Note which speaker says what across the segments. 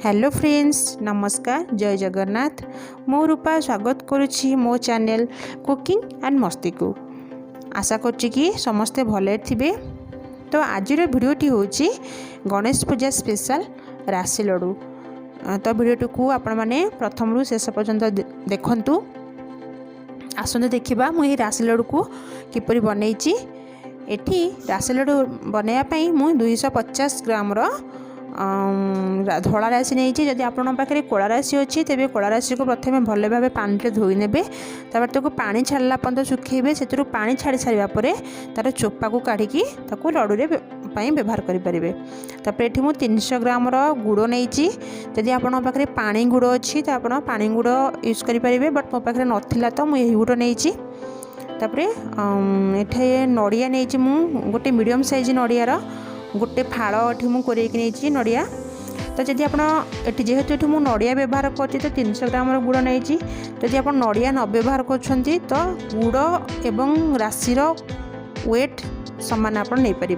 Speaker 1: Hello friends, नमस्कार, जय जगन्नाथ। मो रूपा स्वागत करुछि मो चैनल कुकिंग एंड मस्ती को। आशा करछि कि समस्ते भले थिबे। तो आज भिडियोटी होछि गणेश पूजा स्पेशल राशि लड्डू। तो भिडियोटी को आपण माने प्रथम रु शेष पर्यंत देखंतु। आसंतु देखिबा मु राशि लड्डू को किपरि बनैछि। एठी राशि लड्डू बनैया पई मु 250 ग्राम रो धला राशि नहीं। जदि आपन पाखे कला राशि अच्छी तेज कला राशि को प्रथम भल भाव पानी धोई ने पानी छाड़ा पर्यटन सुखेबे। से पानी छाड़ी सारापर तार चोपा को काढ़ी लड्डू व्यवहार करेंगे। तापर ये मुझे 300 ग्राम गुड़ नहीं। जदि आपन पाखे पानी गुड़ अच्छी तो आप पानी गुड़ यूज करेंगे, बट मो पाखे नाला तो मुझे गुड़ नहीं। तापर ये नड़िया नहीं, मुझे गोटे मीडियम साइज नड़ियार गोटे फाड़ ये मुझे नहीं नड़िया। तो जदि आप जेहेतु ये मुझे नड़िया व्यवहार कर 300 ग्राम गुड़ नहीं। जदि आप नड़िया न व्यवहार कर तो गुड़ एवं राशि वेट सामान आप नहीं पारे।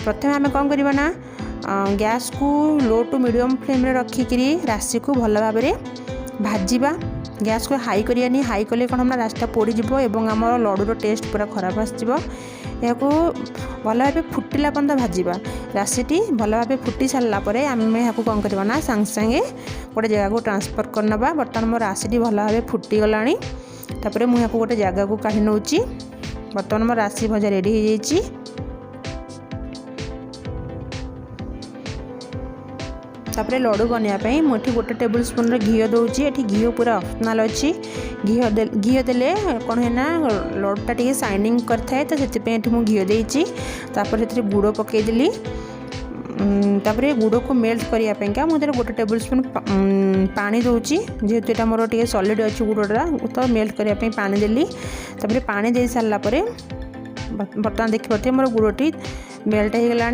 Speaker 1: प्रथम आम कौन करवा ना, गैस को लो टू मीडियम फ्लेम रे रखिकी राशि को भल भाव भाजवा। गैस को हाई करियानी, हाई कले कौन हम रास्ता पोड़ीज और आम लड्डूर टेस्ट पूरा खराब आसो। यह भल भाव फुटिला पर्यटन भाजवा। राशिटी भल भाव फुटी सारापर आम यहाँ कौन करवा ना, सांगे सांगे गोटे जगह को ट्रांसफर करना। बर्तमान मो राशिटी भल भाव फुटीगला। तापर मुझे गोटे जगह को काढ़ी नौ। बर्तमान मो राशि भजा रेडी हो जाइए। तापर लड्डू बनवाई मुझे गोटे टेबल स्पून घी दूसरी। ये घी पूरा ऑप्शनल अच्छी। घी देले कौन है ना, लड्डूटा टी शाइनिंग करता है, तो से घी देती। तापर से गुड़ पकईदेली। तापर गुड़ को मेल्ट करने मुझे गोटे टेबल स्पून पानी दूसरी। जेहेतु यहाँ मोर टे सॉलिड अच्छी गुड़ा, तो मेल्ट करने पानी देली। तापर पानी दे सारापर बर्तमान देखिए मोर गुड़टी मेल्ट हो गला।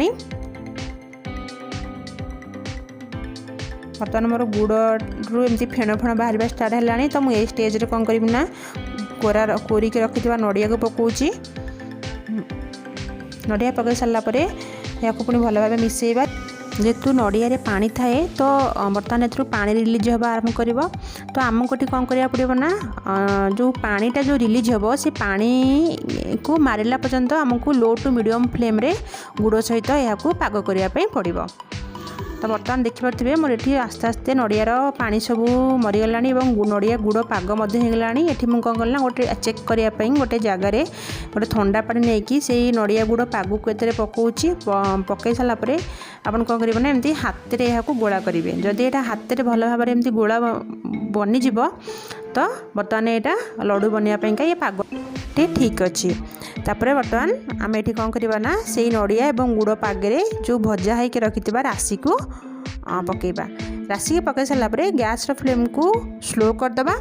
Speaker 1: बर्तमान मोर गुड़ एमती फेण फेण बाहर स्टार्ट है। तो मुझे स्टेज कौन करी ना, कोरिक रखि नड़िया को पकाऊँगी। नड़िया पकई सारापर या पुणी भल भाव मिसेबा। जेहेतु नड़िया रे पानी थाए तो बर्तमान ए पानी रिलीज होगा आरंभ कर। तो आमको कौन करा पड़ो ना, जो पानीटा जो रिलीज हम से पानी को मारिला पर्यंत आमको लो टू मीडियम फ्लेम रे गुड़ सहित यह पाग करने पड़ो। तो बर्तमान देखिपे मोर ये आस्ते आस्ते नड़ियार पानी सब मरीगला और नड़िया गुड़ पाग होगला। ये मुझे कौन कल गोटे चेक करने गोटे जगार गोटे ठंडा पानी नहीं कि से नड़िया गुड़ पाग को ये पकाऊँगी। पकई सारापर आपन कौन करेंगे ना, एमती हाथ में यह गोला करेंगे। जदि यहाँ हाथ में भल भाव एमती गोला बनीज तो बर्तमान यहाँ लड्डू बनवाई ये पाग ठीक अच्छी। तापर बर्तमान आम ये कौन करवा ना, से नड़िया और गुड़ पागे जो भजा होकर रखि राशि को पकेबा। राशि के पकई सारापर गैस फ्लेम को स्लो करदे।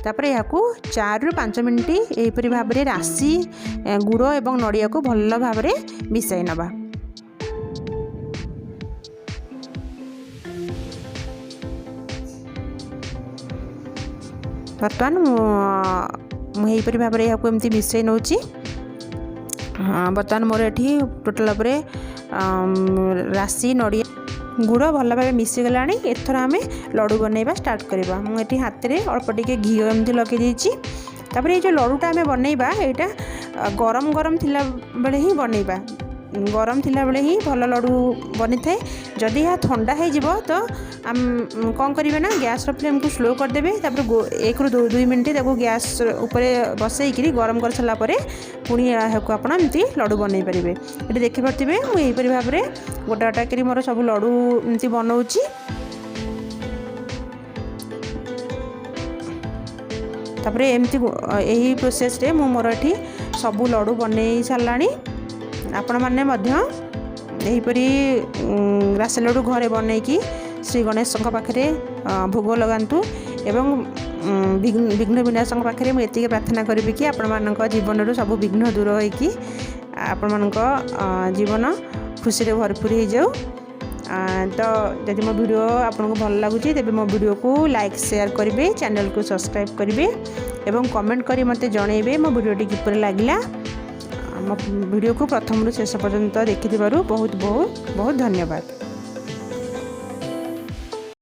Speaker 1: तापर यहाँ 4 ରୁ 5 मिनट यहीपरि भाव में राशि गुड़ और नड़िया को भल भाव मिसाई नवा। बर्तमान मुझे भाव में यहाँ एमती मिसई नौ। बर्तमान मोर ये टोटाल राशि नड़िया गुड़ भल भाव मिसीगला। एथर आम लड्डू बनवा स्टार्ट करवा। मुझे हाथ में अल्प टे घी एमती लगे देती। तापर ये जो लड्डूटा आम बनवा यहाँ गरम गरम थिला बेले ही बनवा। गरम थिला बेले ही भल लड्डू बनी थाए। जदि यह ठंडा हो तो आम कौन करेंगे ना, गैस फ्लेम को स्लो करदे। तापर 1 ରୁ 2 मिनट गैस उपरे बसईकरी गरम कर सारापर पुणी यहाँ एमती लड्डू बनई पारे। ये देखिपे मुझे भाव में गोटा गोटा कर मोर सब लड्डू एमती बनाऊँगी। तापर एमती यही प्रोसेस रे मोर ये सबू लड्डू बनई सारा। आपण मैंने यहीपरी राशि लड्डू घरे बनईकी श्री गणेश पाखे भोग लगातु। एवं विघ्न विनाशक पाखे मुझे प्रार्थना करी कि आपण जीवन सब विघ्न दूर होगी आपण जीवन खुशी रे भरपूर हो जाऊ। तो जदि मो वीडियो आपको भल लगुच तेज मो वीडियो को लाइक शेयर करेंगे, चैनल को सब्सक्राइब करेंगे और कमेंट करी मते जनइबे मो वीडियोटी किपरि लागला। मो वीडियो को प्रथम रु शेष पर्यंत देखि बहुत बहुत बहुत धन्यवाद।